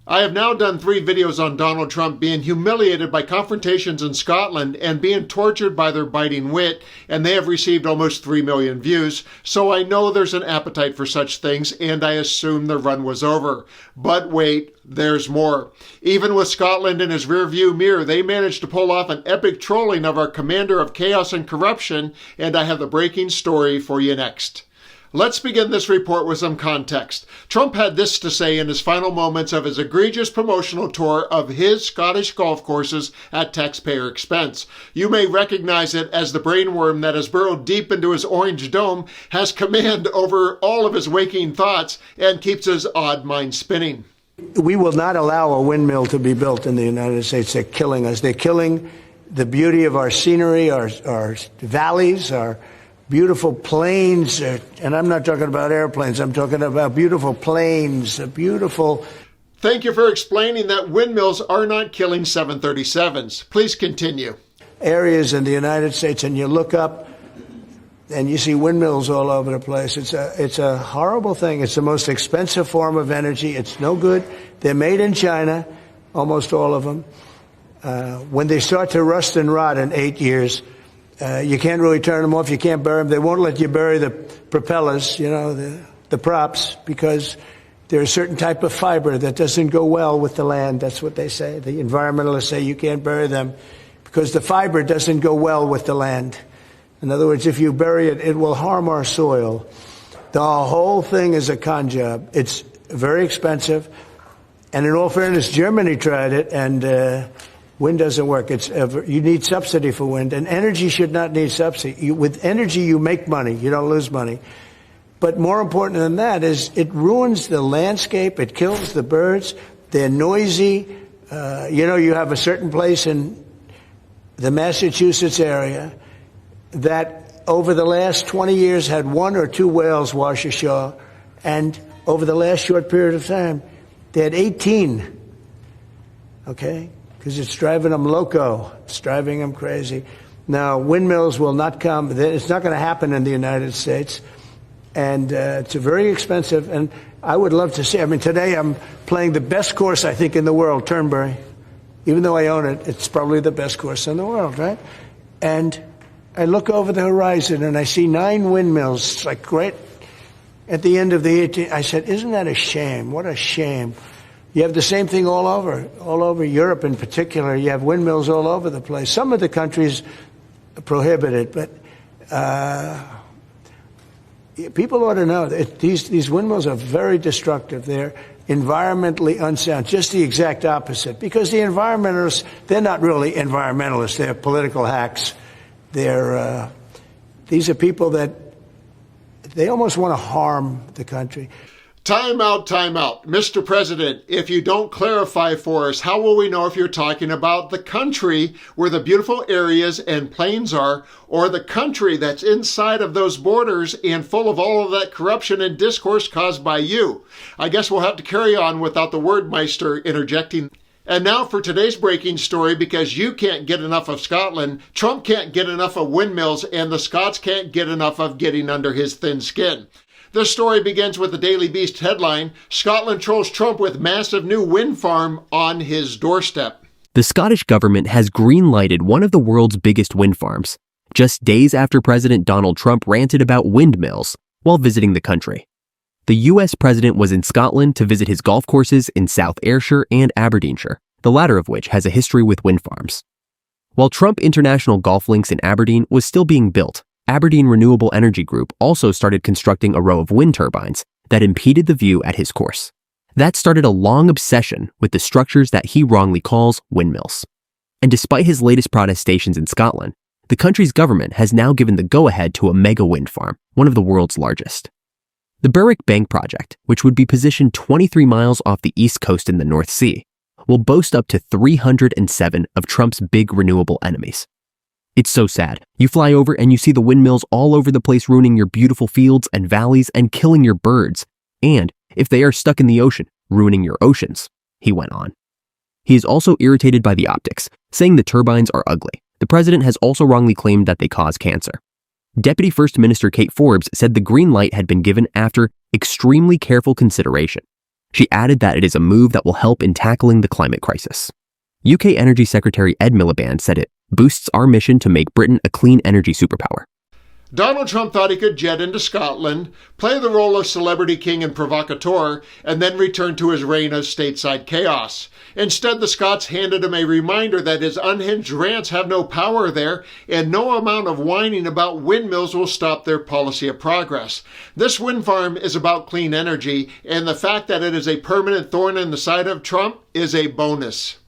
I have now done 3 videos on Donald Trump being humiliated by confrontations in Scotland and being tortured by their biting wit, and they have received almost 3 million views, so I know there's an appetite for such things, and I assume the run was over. But wait, there's more. Even with Scotland in his rearview mirror, they managed to pull off an epic trolling of our commander of chaos and corruption, and I have the breaking story for you next. Let's begin this report with some context. Trump had this to say in his final moments of his egregious promotional tour of his Scottish golf courses at taxpayer expense. You may recognize it as the brainworm that has burrowed deep into his orange dome, has command over all of his waking thoughts, and keeps his odd mind spinning. We will not allow a windmill to be built in the United States. They're killing us. They're killing the beauty of our scenery, our valleys, our beautiful plains, and I'm not talking about airplanes, I'm talking about beautiful plains, beautiful... Thank you for explaining that windmills are not killing 737s. Please continue. Areas in the United States, and you look up and you see windmills all over the place. It's a horrible thing. It's the most expensive form of energy. It's no good. They're made in China, almost all of them. When they start to rust and rot in 8 years, you can't really turn them off. You can't bury them. They won't let you bury the propellers, you know, the props, because there's a certain type of fiber that doesn't go well with the land. That's what they say. The environmentalists say you can't bury them because the fiber doesn't go well with the land. In other words, if you bury it, it will harm our soil. The whole thing is a con job. It's very expensive. And in all fairness, Germany tried it, and wind doesn't work. You need subsidy for wind, and energy should not need subsidy. With energy, you make money. You don't lose money. But more important than that is it ruins the landscape. It kills the birds. They're noisy. You have a certain place in the Massachusetts area that over the last 20 years had 1 or 2 whales wash ashore, and over the last short period of time, they had 18. Okay? Because it's driving them loco. It's driving them crazy. Now, windmills will not come. It's not going to happen in the United States. And it's very expensive. And I would love to see. I mean, today I'm playing the best course, I think, in the world, Turnberry. Even though I own it, it's probably the best course in the world, right? And I look over the horizon and I see 9 windmills. It's like great. At the end of the 18th, I said, isn't that a shame? What a shame. You have the same thing all over Europe in particular. You have windmills all over the place. Some of the countries prohibit it, but people ought to know that these windmills are very destructive. They're environmentally unsound, just the exact opposite. Because the environmentalists, they're not really environmentalists. They're political hacks. These are people that they almost want to harm the country. Time out, time out. Mr. President, if you don't clarify for us, how will we know if you're talking about the country where the beautiful areas and plains are, or the country that's inside of those borders and full of all of that corruption and discourse caused by you? I guess we'll have to carry on without the wordmeister interjecting. And now for today's breaking story, because you can't get enough of Scotland, Trump can't get enough of windmills, and the Scots can't get enough of getting under his thin skin. The story begins with the Daily Beast headline, Scotland trolls Trump with massive new wind farm on his doorstep. The Scottish government has green-lighted one of the world's biggest wind farms, just days after President Donald Trump ranted about windmills while visiting the country. The U.S. president was in Scotland to visit his golf courses in South Ayrshire and Aberdeenshire, the latter of which has a history with wind farms. While Trump International Golf Links in Aberdeen was still being built, Aberdeen Renewable Energy Group also started constructing a row of wind turbines that impeded the view at his course. That started a long obsession with the structures that he wrongly calls windmills. And despite his latest protestations in Scotland, the country's government has now given the go-ahead to a mega wind farm, one of the world's largest. The Berwick Bank project, which would be positioned 23 miles off the east coast in the North Sea, will boast up to 307 of Trump's big renewable enemies. It's so sad. You fly over and you see the windmills all over the place, ruining your beautiful fields and valleys and killing your birds. And, if they are stuck in the ocean, ruining your oceans, he went on. He is also irritated by the optics, saying the turbines are ugly. The president has also wrongly claimed that they cause cancer. Deputy First Minister Kate Forbes said the green light had been given after extremely careful consideration. She added that it is a move that will help in tackling the climate crisis. UK Energy Secretary Ed Miliband said it boosts our mission to make Britain a clean energy superpower. Donald Trump thought he could jet into Scotland, play the role of celebrity king and provocateur, and then return to his reign of stateside chaos. Instead, the Scots handed him a reminder that his unhinged rants have no power there, and no amount of whining about windmills will stop their policy of progress. This wind farm is about clean energy, and the fact that it is a permanent thorn in the side of Trump is a bonus.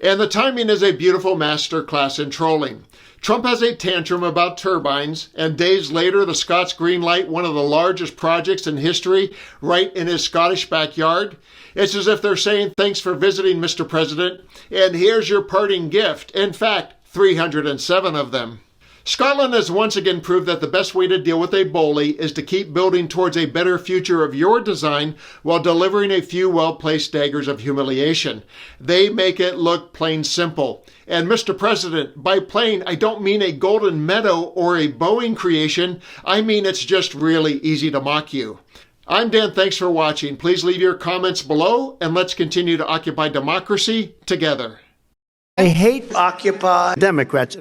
And the timing is a beautiful masterclass in trolling. Trump has a tantrum about turbines, and days later the Scots greenlight one of the largest projects in history right in his Scottish backyard. It's as if they're saying, thanks for visiting, Mr. President, and here's your parting gift. In fact, 307 of them. Scotland has once again proved that the best way to deal with a bully is to keep building towards a better future of your design while delivering a few well-placed daggers of humiliation. They make it look plain simple. And Mr. President, by plain, I don't mean a golden meadow or a Boeing creation. I mean it's just really easy to mock you. I'm Dan, thanks for watching. Please leave your comments below and let's continue to occupy democracy together. I hate Occupy Democrats.